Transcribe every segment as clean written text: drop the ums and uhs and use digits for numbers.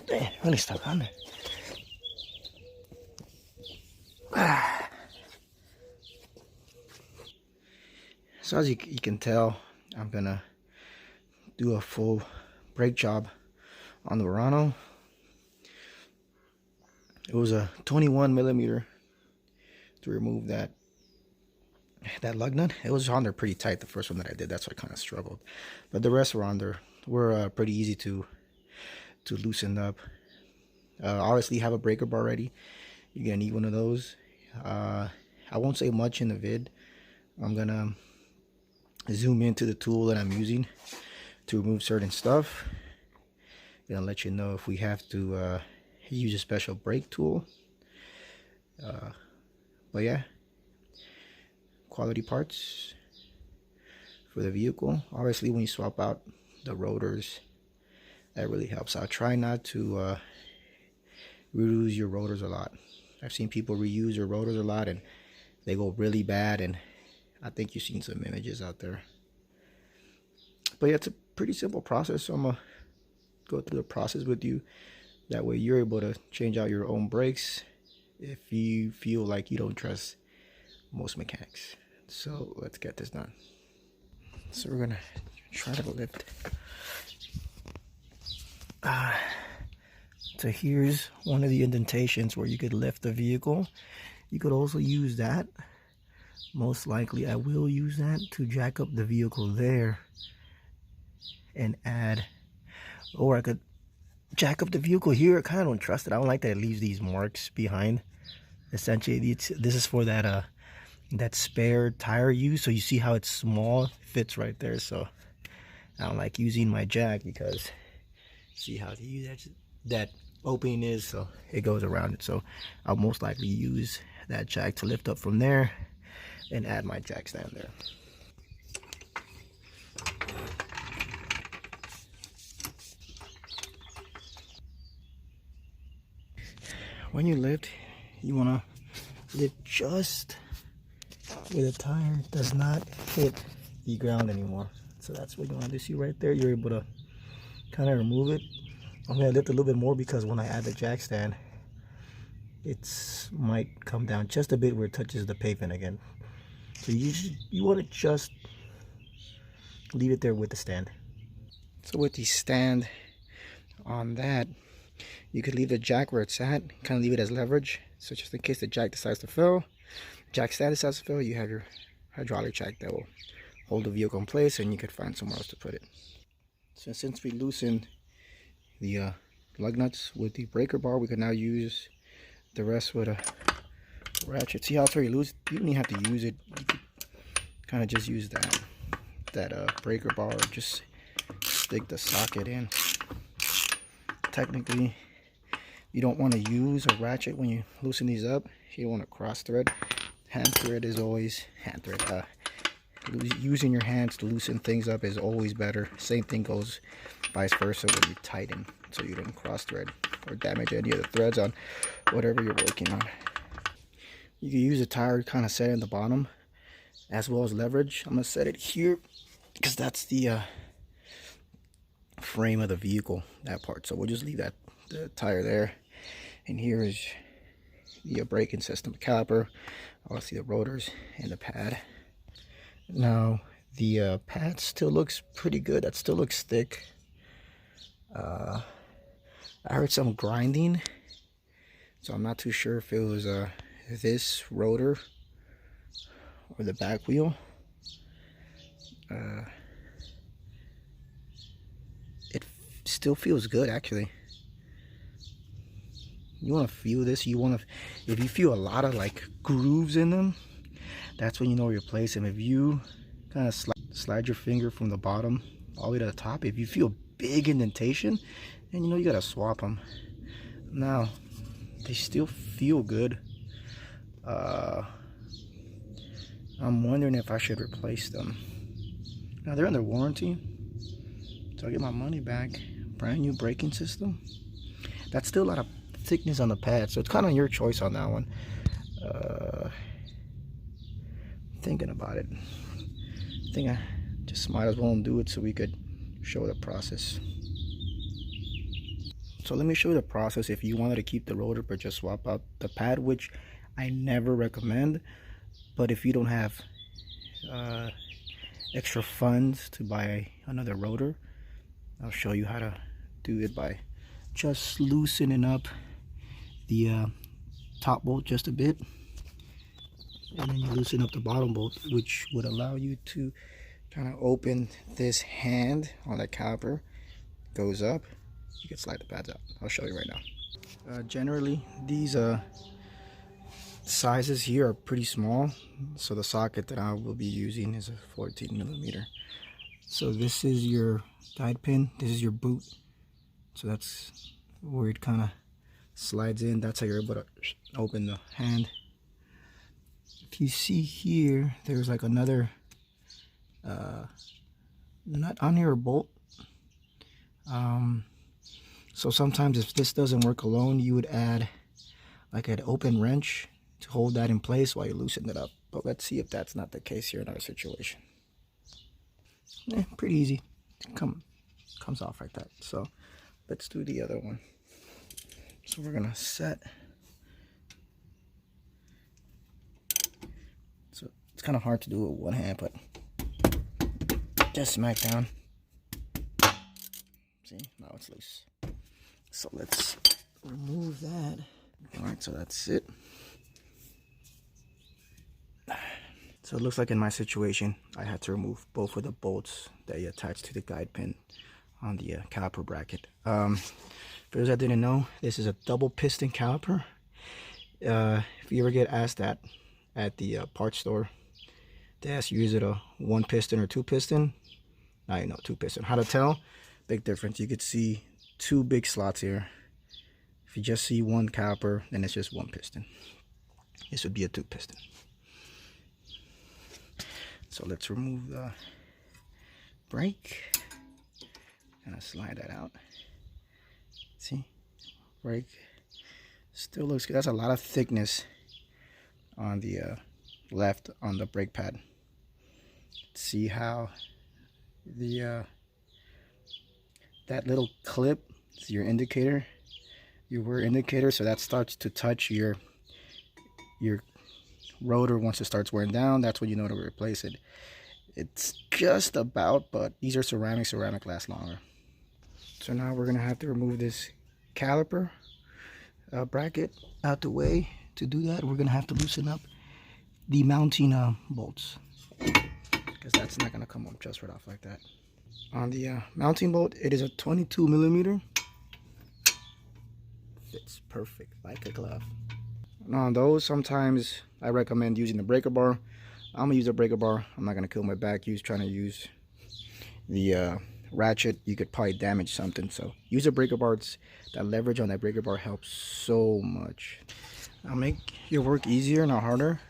Damn, really stuck on there. So as you can tell, I'm gonna do a full brake job on the Murano. It was a 21 millimeter to remove that lug nut. It was on there pretty tight, the first one that I did. That's why I kind of struggled, but the rest were on there. Were pretty easy to loosen up. Obviously, you have a breaker bar ready. You're gonna need one of those. I won't say much in the vid. I'm gonna zoom into the tool that I'm using to remove certain stuff. Gonna let you know if we have to use a special brake tool. But yeah, quality parts for the vehicle. Obviously, when you swap out the rotors, that really helps out. Try not to reuse your rotors a lot. I've seen people reuse their rotors a lot and they go really bad, and I think you've seen some images out there. But yeah, it's a pretty simple process, so I'm gonna go through the process with you. That way you're able to change out your own brakes if you feel like you don't trust most mechanics. So let's get this done. So we're gonna try to lift. So here's one of the indentations where you could lift the vehicle. You could also use that. Most likely I will use that to jack up the vehicle there and add, or I could jack up the vehicle here. I kind of don't trust it. I don't like that it leaves these marks behind. Essentially, this is for that that spare tire use. So you see how it's small, fits right there. So I don't like using my jack because see how that opening is, so it goes around it. So I'll most likely use that jack to lift up from there and add my jack stand there. When you lift, you want to lift just where the tire does not hit the ground anymore. So that's what you want to see right there. You're able to kind of remove it. I'm going to lift a little bit more because when I add the jack stand, it might come down just a bit where it touches the pavement again. So you want to just leave it there with the stand. So with the stand on that, you could leave the jack where it's at, kind of leave it as leverage. So just in case the jack decides to fail, jack stand decides to fail, you have your hydraulic jack that will hold the vehicle in place, and you could find somewhere else to put it. So since we loosened the lug nuts with the breaker bar, we can now use the rest with a ratchet. See how it's very loose? You don't even have to use it. You could kind of just use that breaker bar, or just stick the socket in. Technically, you don't want to use a ratchet when you loosen these up. You don't want to cross thread. Hand thread is always hand thread. Using your hands to loosen things up is always better. Same thing goes vice versa when you tighten, so you don't cross thread or damage any of the threads on whatever you're working on. You can use a tire kind of set in the bottom as well as leverage. I'm gonna set it here because that's the frame of the vehicle, that part. So we'll just leave the tire there, and here is the braking system, the caliper, obviously the rotors and the pad. Now the pad still looks pretty good. That still looks thick. I heard some grinding, so I'm not too sure if it was this rotor or the back wheel. It still feels good, actually. You want to feel this. You want to, if you feel a lot of like grooves in them, that's when you know where you place them. If you kind of slide your finger from the bottom all the way to the top, if you feel big indentation, then you know you gotta swap them. Now they still feel good. I'm wondering if I should replace them. Now they're under warranty, so I get my money back. Brand new braking system. That's still a lot of thickness on the pad, so it's kind of your choice on that one. Thinking about it, I think I just might as well do it so we could show the process. So let me show you the process if you wanted to keep the rotor but just swap out the pad, which I never recommend. But if you don't have extra funds to buy another rotor, I'll show you how to do it by just loosening up the top bolt just a bit, and then you loosen up the bottom bolt, which would allow you to kind of open this hand on that caliper. Goes up, you can slide the pads out. I'll show you right now. Generally these sizes here are pretty small, so the socket that I will be using is a 14mm. So this is your guide pin, this is your boot, so that's where it kind of slides in. That's how you're able to open the hand. If you see here, there's like another nut on here, or bolt. So sometimes if this doesn't work alone, you would add like an open wrench to hold that in place while you loosen it up. But let's see if that's not the case here in our situation. Pretty easy. Comes off like that. So let's do the other one. So we're gonna set. So it's kind of hard to do it with one hand, but just smack down. See, now it's loose. So let's remove that. All right, so that's it. So it looks like in my situation, I had to remove both of the bolts that you attach to the guide pin on the caliper bracket. For those that didn't know, this is a double piston caliper. If you ever get asked that at the parts store, they ask you, is it a 1 piston or 2 piston? Now you know, 2 piston. How to tell? Big difference. You could see 2 big slots here. If you just see 1 caliper, then it's just 1 piston. This would be a 2 piston. So let's remove the brake. Kind of slide that out. See, brake still looks good. That's a lot of thickness on the left on the brake pad. See how the that little clip is your indicator, your wear indicator. So that starts to touch your rotor. Once it starts wearing down, that's when you know to replace it. It's just about, but these are ceramic. Ceramic lasts longer. So now we're gonna have to remove this caliper bracket out the way. To do that, we're gonna have to loosen up the mounting bolts, because that's not gonna come up just right off like that. On the mounting bolt, it is a 22mm. Fits perfect like a glove. Now on those, sometimes I recommend using the breaker bar. I'm gonna use a breaker bar. I'm not gonna kill my back trying to use the ratchet. You could probably damage something, so use a breaker bar. That leverage on that breaker bar helps so much. I'll make your work easier, not harder.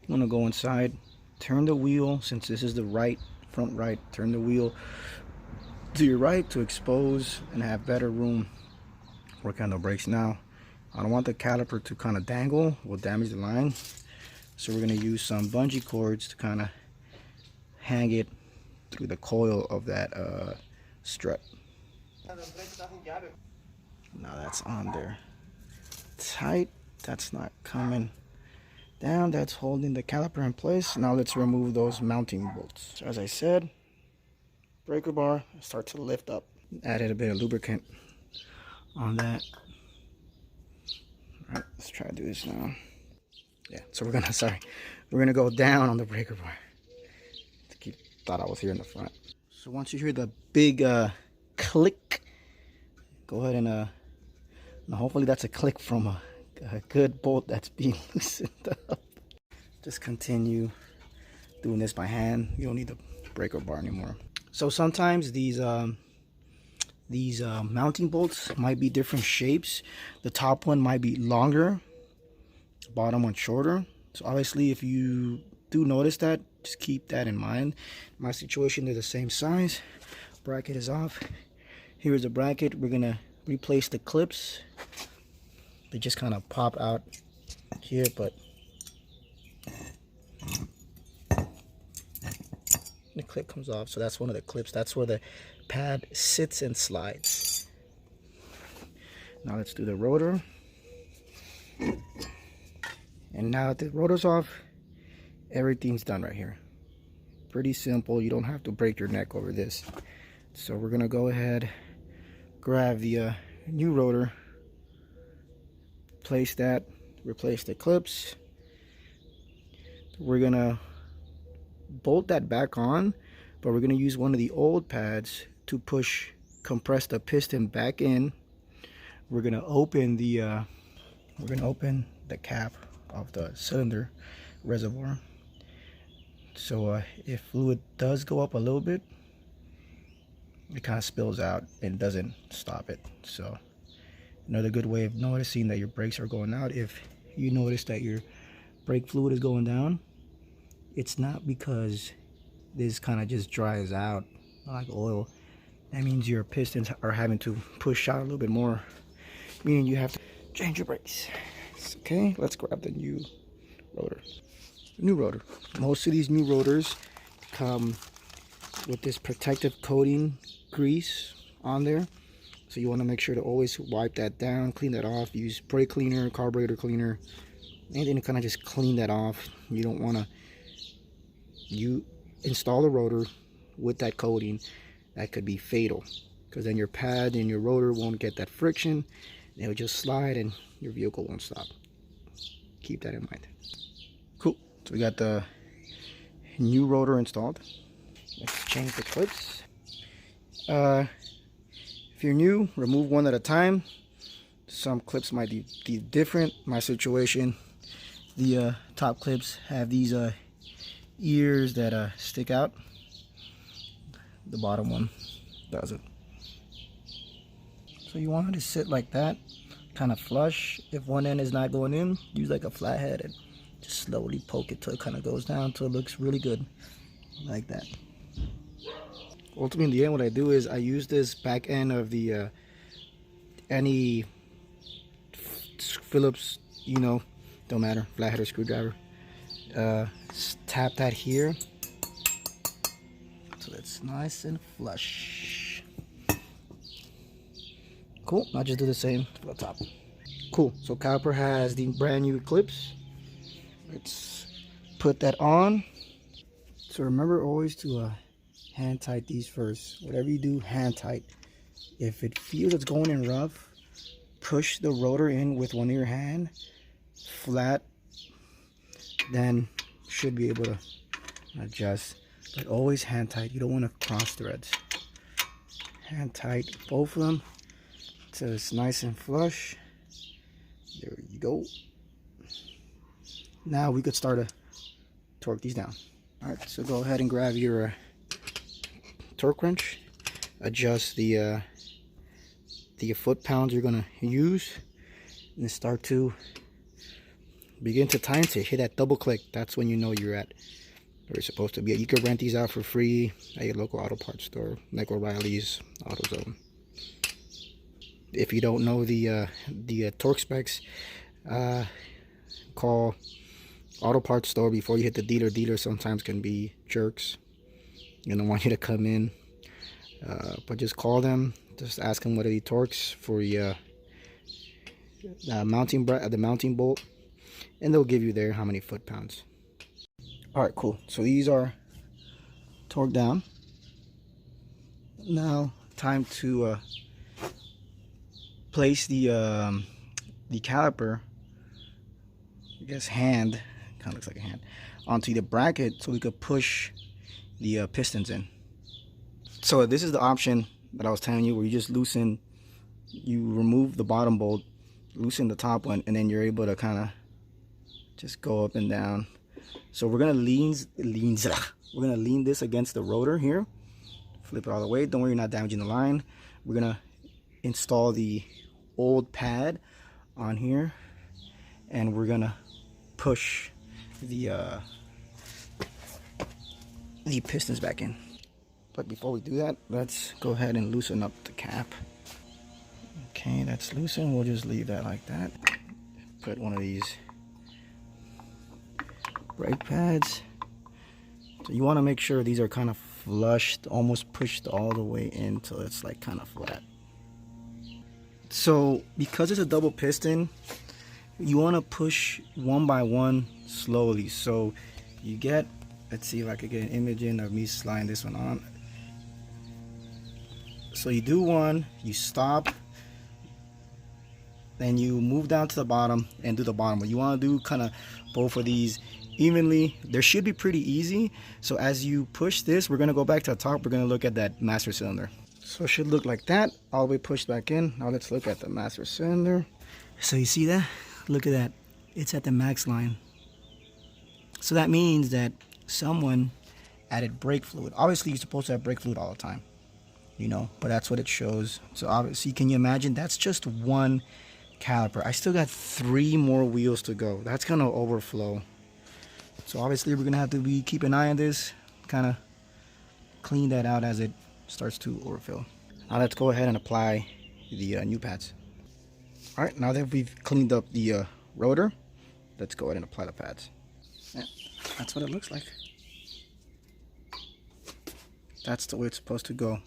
You want to go inside, turn the wheel, since this is the right, front right, turn the wheel to your right to expose and have better room. Work on the brakes now. I don't want the caliper to kind of dangle, will damage the line. So we're going to use some bungee cords to kind of hang it through the coil of that strut. Now that's on there tight. That's not coming down. That's holding the caliper in place. Now let's remove those mounting bolts. So as I said, breaker bar, start to lift up. Added a bit of lubricant on that. All right, let's try to do this now. Yeah, so we're gonna go down on the breaker bar. Thought I was here in the front. So once you hear the big click, go ahead and hopefully that's a click from a good bolt that's being loosened up. Just continue doing this by hand. You don't need the breaker bar anymore. So sometimes these mounting bolts might be different shapes. The top one might be longer, the bottom one shorter. So obviously if you do notice that, just keep that in mind. My situation, they're the same size. Bracket is off. Here's the bracket. We're gonna replace the clips. They just kind of pop out here, but the clip comes off. So that's one of the clips. That's where the pad sits and slides. Now let's do the rotor. And now that the rotor's off, everything's done right here. Pretty simple. You don't have to break your neck over this. So we're gonna go ahead, grab the new rotor, place that, replace the clips. We're gonna bolt that back on, but we're gonna use one of the old pads to compress the piston back in. We're gonna open the cap of the cylinder reservoir. So if fluid does go up a little bit, it kind of spills out and doesn't stop it. So another good way of noticing that your brakes are going out, if you notice that your brake fluid is going down, it's not because this kind of just dries out like oil. That means your pistons are having to push out a little bit more, meaning you have to change your brakes. Okay, let's grab the new rotor. New rotor. Most of these new rotors come with this protective coating grease on there, so you want to make sure to always wipe that down, clean that off. Use brake cleaner, carburetor cleaner, anything to kind of just clean that off. You don't want to install the rotor with that coating. That could be fatal, because then your pad and your rotor won't get that friction. It'll just slide and your vehicle won't stop. Keep that in mind. Cool. So we got the new rotor installed. Let's change the clips. If you're new, remove one at a time. Some clips might be different. My situation, the top clips have these ears that stick out. The bottom one doesn't. So you want it to sit like that, kind of flush. If one end is not going in, use like a flathead and just slowly poke it till it kind of goes down till it looks really good, like that. Ultimately, in the end, what I do is I use this back end of the any Phillips, don't matter, flathead or screwdriver. Tap that here so it's nice and flush. Cool. I'll just do the same for the top. Cool. So caliper has the brand new clips. Let's put that on. So remember always to hand tight these first. Whatever you do, hand tight. If it feels it's going in rough, push the rotor in with one of your hand flat, then should be able to adjust. But always hand tight. You don't want to cross threads. Hand tight both of them so it's nice and flush. There you go. Now we could start to torque these down. Alright, so go ahead and grab your torque wrench. Adjust the foot-pounds you're going to use. And start to begin to tighten to hit that double click. That's when you know you're at where you're supposed to be. You can rent these out for free at your local auto parts store, like O'Reilly's, AutoZone. If you don't know the torque specs, call auto parts store before you hit the dealer. Dealer sometimes can be jerks. You don't want you to come in, but just call them. Just ask them what are the torques for the mounting bolt, and they'll give you there how many foot-pounds. All right, cool. So these are torqued down. Now time to place the caliper, I guess hand, kind of looks like a hand, onto the bracket so we could push the pistons in. So this is the option that I was telling you, where you just you remove the bottom bolt, loosen the top one, and then you're able to kind of just go up and down. So we're gonna lean this against the rotor here, flip it all the way. Don't worry, you're not damaging the line. We're gonna install the old pad on here, and we're gonna push the pistons back in. But before we do that, let's go ahead and loosen up the cap. Okay, that's loosened. We'll just leave that like that. Put one of these brake pads. So you want to make sure these are kind of flushed, almost pushed all the way in till it's like kind of flat. So because it's a double piston, you want to push one by one slowly. So you get, let's see if I could get an image in of me sliding this one on. So you do one, you stop, then you move down to the bottom and do the bottom. But you want to do kind of both of these evenly. They should be pretty easy. So as you push this, we're going to go back to the top. We're going to look at that master cylinder. So it should look like that, all the way pushed back in. Now let's look at the master cylinder. So you see that? Look at that. It's at the max line. So that means that someone added brake fluid. Obviously, you're supposed to have brake fluid all the time, you know, but that's what it shows. So obviously, can you imagine? That's just one caliper. I still got 3 more wheels to go. That's gonna overflow. So obviously, we're gonna have to keep an eye on this, kind of clean that out as it starts to overfill. Now let's go ahead and apply the new pads. All right, now that we've cleaned up the rotor, let's go ahead and apply the pads. Yeah, that's what it looks like. That's the way it's supposed to go,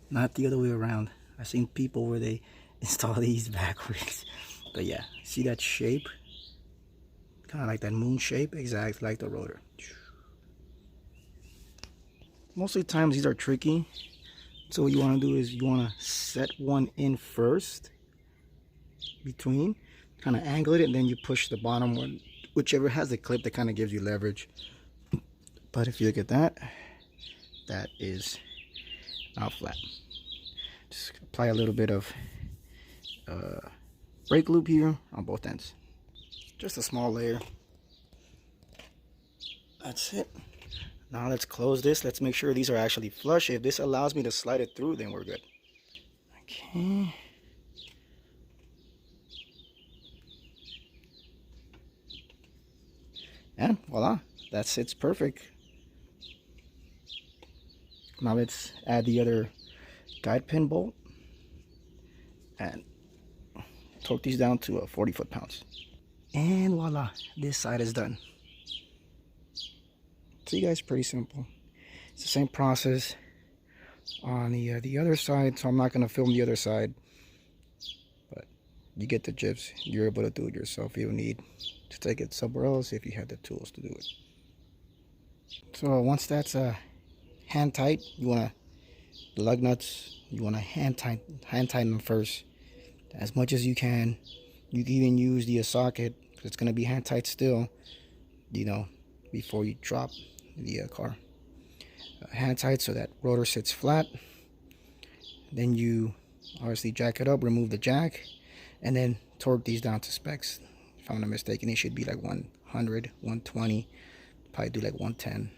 not the other way around. I've seen people where they install these backwards. But yeah, see that shape? Kind of like that moon shape, exactly like the rotor. Most of the times these are tricky. So what you want to do is you want to set one in first, between, kind of angle it, and then you push the bottom one, whichever has the clip that kind of gives you leverage. But if you look at that, that is not flat. Just apply a little bit of brake lube here on both ends. Just a small layer. That's it. Now let's close this. Let's make sure these are actually flush. If this allows me to slide it through, then we're good. Okay. And voila, that's it's perfect. Now let's add the other guide pin bolt and torque these down to 40 foot-pounds. And voila, this side is done. So you guys, pretty simple. It's the same process on the other side, so I'm not going to film the other side, but you get the gist. You're able to do it yourself. You don't need to take it somewhere else if you have the tools to do it. So once that's hand tight, you want to, the lug nuts, you want to hand tighten them first as much as you can. You can even use the socket, because it's going to be hand tight still, you know, before you drop the car. Hand tight so that rotor sits flat. Then you obviously jack it up, remove the jack, and then torque these down to specs. If I'm not mistaken, it should be like 100, 120, probably do like 110.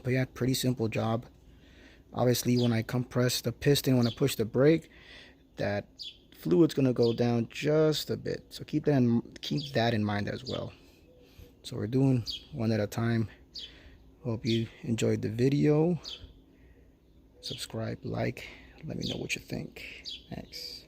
But yeah, pretty simple job. Obviously, when I compress the piston, when I push the brake, that fluid's gonna go down just a bit. So keep that in mind as well. So we're doing one at a time. Hope you enjoyed the video. Subscribe, like, let me know what you think. Thanks.